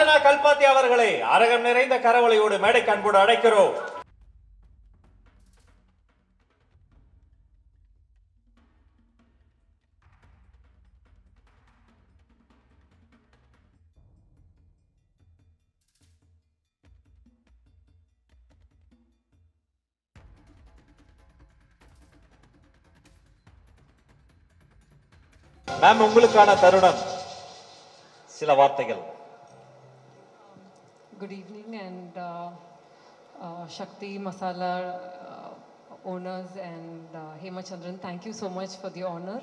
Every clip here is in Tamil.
அர்ச்சனா கல்பாத்தி அவர்களை அரகம் நிறைந்த கரவொலியோடு மேடை அன்போடு அழைக்கிறோம். மேம், உங்களுக்கான தருணம், சில வார்த்தைகள். Good evening, and Shakti Masala owners and Hema Chandran, thank you so much for the honor.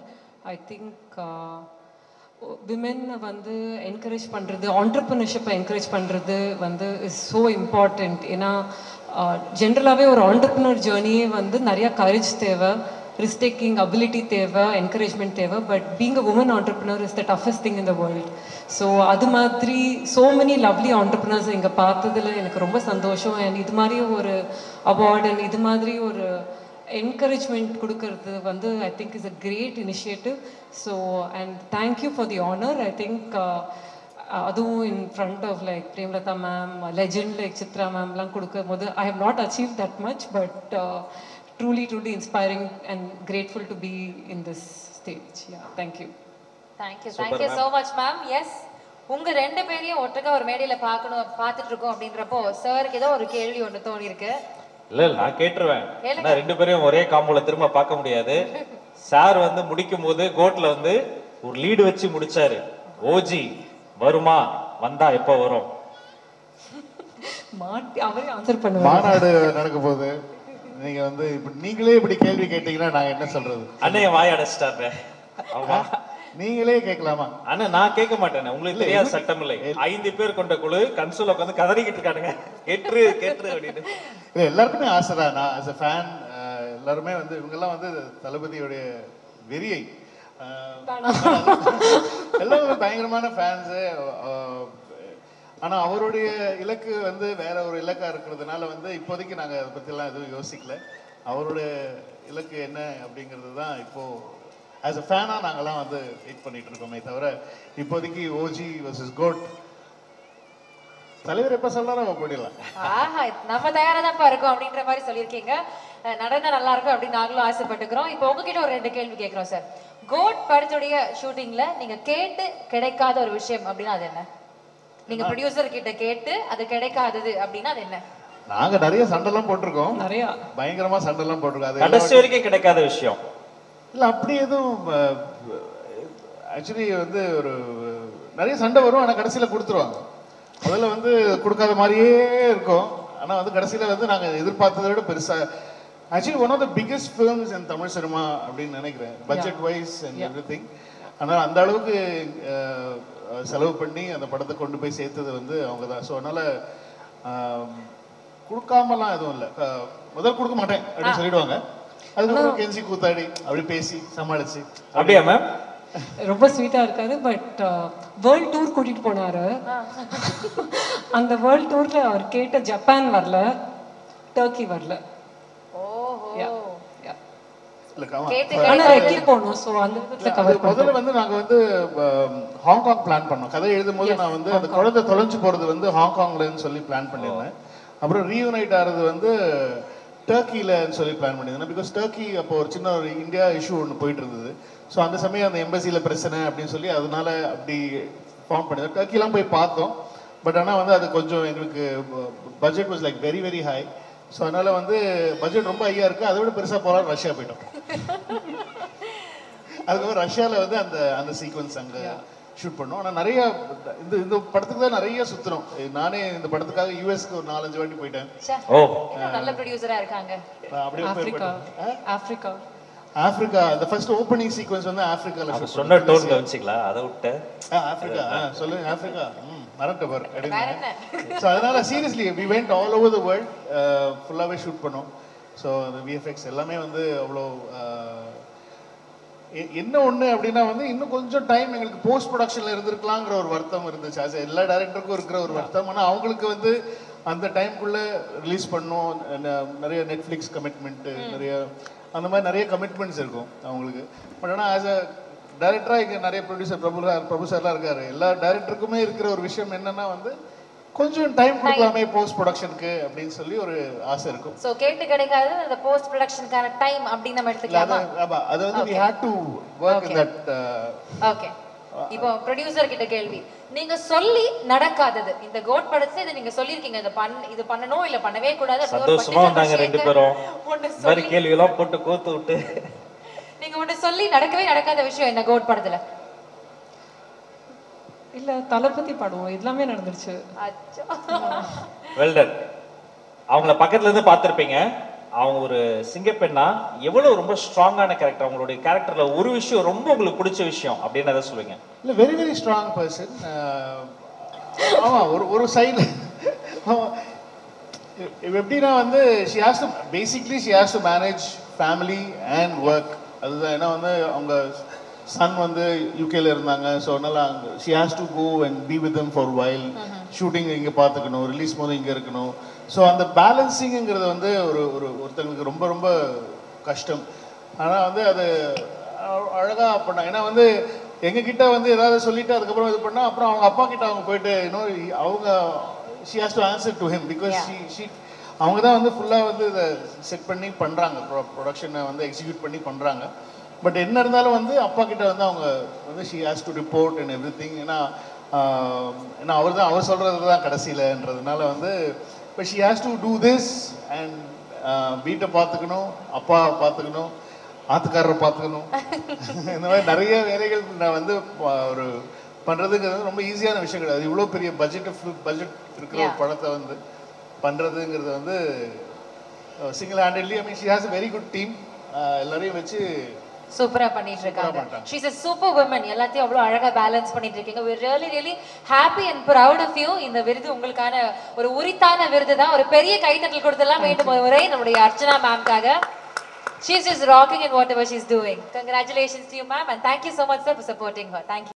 I think women வந்து encourage பண்றது, entrepreneurship encourage பண்றது வந்து is so important. ஏன்னா ஜென்ரலாகவே ஒரு entrepreneur journey வந்து நிறைய courage தேவை, risk taking ability தேவை, encouragement தேவை. But being a woman entrepreneur is the toughest thing in the world. So அது மாதிரி so many lovely entrepreneurs இங்கே பார்த்ததுல எனக்கு ரொம்ப சந்தோஷம். அண்ட் இது மாதிரி ஒரு அவார்ட் அண்ட் இது மாதிரி ஒரு என்கரேஜ்மெண்ட் கொடுக்கறது வந்து I think is a great initiative. So and thank you for the honor. I think அதுவும் in front of like Premlata ma'am, legend like Chitra ma'amலாம் கொடுக்கும் போது I have not achieved that much, but truly inspiring and grateful to be in this stage. Yeah, thank you. Thank you so much ma'am. Yes, உங்க ரெண்டு பேரையும் ஒட்டுக்க ஒரு மேடையில பார்த்துட்டு இருக்கோம் அப்படின்றப்போ சாருக்கு ஏதோ ஒரு கேள்வி ஒன்று தோணி இருக்கு. இல்ல நான் கேட்டுருவேன். நான் ரெண்டு பேரையும் ஒரே காம்போல திரும்ப பார்க்க முடியாது. சார் வந்து முடிக்கும் போது கோட்ல வந்து ஒரு லீடு வச்சு முடிச்சாரு. ஓஜி வருமா, வந்தா எப்ப வரும்? அவரே ஆன்சர் பண்ணுவாங்க. மாநாடு நடக்க போகுது, நீங்க வந்து நீங்களே இப்படி கேள்வி கேட்டீங்கன்னா நாங்க என்ன சொல்றது? அண்ணைய வாய் அடைச்சிட்டாரு. ஆமா, நீங்களே கேட்கலாமா? ஆனா நான் கேட்க மாட்டேன். உங்களுக்கு தெரியாத சட்டம் இல்லை. 5 பேர் கொண்ட குழு கன்சோல உட்காந்து கதறிக்கிட்டு இருக்கானுங்க, கேட்டு அப்படின்னு. எல்லாருக்குமே ஆசைதான். நான் as a fan, எல்லாருமே வந்து இவங்கெல்லாம் வந்து தளபதியோடைய வெறியை எல்லாம் பயங்கரமான ஃபேன்ஸு. ஆனா அவருடைய இலக்கு வந்து வேற ஒரு இலக்கா இருக்கிறதுனால வந்து இப்போதைக்கு நாங்க அதை பத்திலாம் எதுவும் யோசிக்கல. அவருடைய இலக்கு என்ன அப்படிங்கிறது தான் இப்போ ஆஸ் அ ஃபேனா நாங்கெல்லாம் வந்து வெயிட் பண்ணிட்டு இருக்கோமே தவிர இப்போதைக்கு ஓஜி வர்சஸ் கோட் தலைவர் எப்ப சொல்றாரோ அவ போயிடலாம். நம்ம தயாரா தான் இருக்கோம் அப்படின்ற மாதிரி சொல்லியிருக்கீங்க. நடந்தா நல்லா இருக்கும் அப்படின்னு நாங்களும் ஆசைப்பட்டுக்கிறோம். இப்போ உங்ககிட்ட ஒரு 2 கேள்வி கேட்கிறோம் சார். கோட் படத்துடைய ஷூட்டிங்ல நீங்க கேட்டு கிடைக்காத ஒரு விஷயம் அப்படின்னா அது என்ன? நீங்க ப்ரொடியூசர் கிட்ட கேட்டு அது கிடைக்காதது அப்படின்னா அது என்ன? நாங்க நிறைய சண்டைலாம் போட்டிருக்கோம், நிறைய பயங்கரமா சண்டைலாம் போட்டிருக்கோம். அது கடைசி வரைக்கும் கிடைக்காத விஷயம் இல்ல, அப்படி எதுவும் ஆக்சுவலி வந்து ஒரு நிறைய சண்டை வரும், ஆனா கடைசியில கொடுத்துருவாங்க. முதல்ல வந்து கொடுக்காத மாதிரியே இருக்கும், ஆனா வந்து கடைசியில வந்து நாங்க எதிர்பார்த்ததை விட பெருசா. Actually one of the biggest films in Tamil cinema அப்படின்னு நினைக்கிறேன், பட்ஜெட் வைஸ் அண்ட் எவ்ரிதிங். ஆனால் அந்த அளவுக்கு செலவு பண்ணி அந்த படத்தை கொண்டு போய் சேர்த்தது வந்து அவங்க தான். ஸோ அதனால கொடுக்காமலாம் எதுவும் இல்லை. முதல் கொடுக்க மாட்டேன் அப்படின்னு சொல்லிடுவாங்க, அதுக்கப்புறம் கெஞ்சி கூத்தாடி அப்படி பேசி சமாளிச்சு. அப்படியா மேம்? ரொம்ப ஸ்வீட்டா இருக்காரு. பட் வேர்ல்ட் டூர் கூட்டிட்டு போனாரு. அந்த வேர்ல்ட் டூர்ல அவர் கேட்ட ஜப்பான் வரல, டர்க்கி வரல. முதல்ல வந்து நாங்க வந்து ஹாங்காங் பிளான் பண்ணோம். கதை எழுதும் போது நான் வந்து அந்த குழந்தை தொலைஞ்சு போறது வந்து ஹாங்காங்லன்னு சொல்லி பிளான் பண்ணியிருந்தேன். அப்புறம் ரீயூனைட் ஆகிறது வந்து டர்க்கிலன்னு சொல்லி பிளான் பண்ணியிருந்தேன். பிகாஸ் டர்க்கி அப்போ ஒரு சின்ன ஒரு இந்தியா இஷ்யூ ஒன்று போயிட்டு இருந்தது. ஸோ அந்த சமயம் அந்த எம்பசியில் பிரச்சனை அப்படின்னு சொல்லி அதனால அப்படி ஃபார்ம் பண்ணியிருந்தேன். டர்க்கிலாம் போய் பார்த்தோம். பட் ஆனால் வந்து அது கொஞ்சம் எங்களுக்கு budget was like very very high. So அதனால வந்து பட்ஜெட் ரொம்ப ஹையாக இருக்குது, அதை விட பெருசாக போகலாம் ரஷ்யா போயிட்டோம். அதுக்கப்புறம் ரஷ்யாவில் வந்து அந்த அந்த சீக்வன்ஸ் அங்கே ஷூட் பண்ணோம். ஆனால் நிறைய இந்த படத்துக்கு தான் நிறைய சுற்றுறோம். நானே இந்த படத்துக்காக யூஎஸ்க்கு ஒரு 4-5 வாட்டி போயிட்டேன். நல்ல ப்ரொடியூசரா இருக்காங்க. அப்படியே ஆப்பிரிக்கா அந்த ஃபர்ஸ்ட் ஓப்பனிங் சீக்வென்ஸ் வந்து ஆப்பிரிக்கால ஷூட் சொன்ன டோன் கவனிச்சிங்களா? அதை விட்டு ஆப்பிரிக்கா சொல்லுங்க. ஆப்பிரிக்கா மறந்துட்டு பாரு அப்படின்னா. ஸோ அதனால seriously we went all over the world, ஃபுல்லாகவே ஷூட் பண்ணோம். ஸோ அந்த விஎஃப்எக்ஸ் எல்லாமே வந்து அவ்வளோ என்ன ஒன்று அப்படின்னா வந்து இன்னும் கொஞ்சம் டைம் எங்களுக்கு போஸ்ட் ப்ரொடக்ஷனில் இருந்திருக்கலாங்கிற ஒரு வருத்தம் இருந்துச்சு. அது எல்லா டைரக்டருக்கும் இருக்கிற ஒரு வருத்தம். ஆனால் அவங்களுக்கு வந்து அந்த டைம்குள்ளே ரிலீஸ் பண்ணோம். நிறைய நெட்ஃப்ளிக்ஸ் கமிட்மெண்ட்டு, நிறைய அந்த மாதிரி நிறைய கமிட்மெண்ட்ஸ் இருக்கும் அவங்களுக்கு. பட் ஆனால் ஆஸ் அ டைரக்டரா இங்க நிறைய ப்ரொடியூசர் பிரபு சார்லாம் இருக்காரு. எல்லா டைரக்டருக்குமே இருக்கிற ஒரு விஷயம் என்னன்னா வந்து கொஞ்சம் டைம் கொடுக்கலாமே போஸ்ட் ப்ரொடக்ஷனுக்கு அப்படின்னு சொல்லி ஒரு ஆசை இருக்கும். சோ கேட்டு கிடைக்காது அந்த போஸ்ட் ப்ரொடக்ஷனுக்கான டைம் அப்படி நம்ம எடுத்துக்கலாமா? ஆமா, அது வந்து we had to work in that. Okay, இப்போ ப்ரொடியூசர் கிட்ட கேள்வி. நீங்க சொல்லி நடக்காதது இந்த கோட் படத்துல இதை நீங்க சொல்லிருக்கீங்க, இது பண்ணணும் இல்ல பண்ணவே கூடாது அப்படி ஒரு சந்தோஷமா வந்தாங்க ரெண்டு பேரும். ஒன்னு இந்த மாதிரி கேள்வி எல்லாம் போட்டு கோத்து விட்டு நீங்க ஒன்னு சொல்லி நடக்கவே நடக்காத விஷயம் என்ன கோட் படத்துல? இல்ல தளபதி படம் எல்லாமே நடந்துருச்சு. அச்சோ. வெல்டன். அவங்கள பக்கத்துல இருந்து பார்த்திருப்பீங்க. அவங்க ஒரு சிங்கப்பெண்ணா எவ்வளவு ரொம்ப ஸ்ட்ராங்கான கேரக்டர். அவங்களுடைய கேரக்டர்ல ஒரு விஷயம் ரொம்ப உங்களுக்கு பிடிச்ச விஷயம் அப்படின்னு எதை சொல்லுவீங்க? இல்ல வெரி வெரி ஸ்ட்ராங் பர்சன். ஆமா, ஒரு சைடு எப்படின்னா வந்து she has to manage family and work. அதுதான். ஏன்னா வந்து அவங்க சன் வந்து யூகேல இருந்தாங்க. ஸோ அதனால she has to go and be with them for a while. Shooting இங்கே பார்த்துக்கணும், ரிலீஸ் போது இங்கே இருக்கணும். ஸோ அந்த பேலன்சிங்கிறது வந்து ஒருத்தங்களுக்கு ரொம்ப ரொம்ப கஷ்டம். ஆனால் வந்து அது அழகாக பண்ணாங்க. ஏன்னா வந்து எங்ககிட்ட வந்து ஏதாவது சொல்லிட்டு அதுக்கப்புறம் இது பண்ணால் அப்புறம் அவங்க அப்பா கிட்ட அவங்க போயிட்டு இன்னும் அவங்க she has to answer to him because she அவங்க தான் வந்து ஃபுல்லாக வந்து இதை செட் பண்ணி பண்ணுறாங்க, ப்ரொடக்ஷனை வந்து எக்ஸிக்யூட் பண்ணி பண்ணுறாங்க. பட் என்ன இருந்தாலும் வந்து அப்பா கிட்ட வந்து அவங்க வந்து she has to report and everything. ஏன்னா அவர் சொல்கிறது தான் கடைசியிலன்றதுனால வந்து இப்போ she has to do this and வீட்டை பார்த்துக்கணும், அப்பா பார்த்துக்கணும், ஆத்துக்காரரை பார்த்துக்கணும். இந்த மாதிரி நிறைய வேலைகள் நான் வந்து ஒரு பண்ணுறதுக்கு ரொம்ப ஈஸியான விஷயம் கிடையாது. இவ்வளோ பெரிய பட்ஜெட் இருக்கிற ஒரு படத்தை வந்து பண்ணுறதுங்கிறது வந்து single handedly. I mean she has a very good team. எல்லாரையும் வச்சு சூப்பரா பண்ணிட்டு இருக்காங்க. She's a super woman. எல்லாத்தையும் அவ்வளவு அழகா பேலன்ஸ் பண்ணிட்டு இருக்கீங்க. We really really happy and proud of you. இந்த விருது உங்களுக்கான ஒரு உரித்தான விருது தான். ஒரு பெரிய கைத்தட்டல் கொடுத்தலாம் மீண்டும் ஒரு முறை நம்முடைய Archana மேம்காக. She's just rocking in whatever she's doing. Congratulations to you ma'am and thank you so much sir for supporting her. Thank you.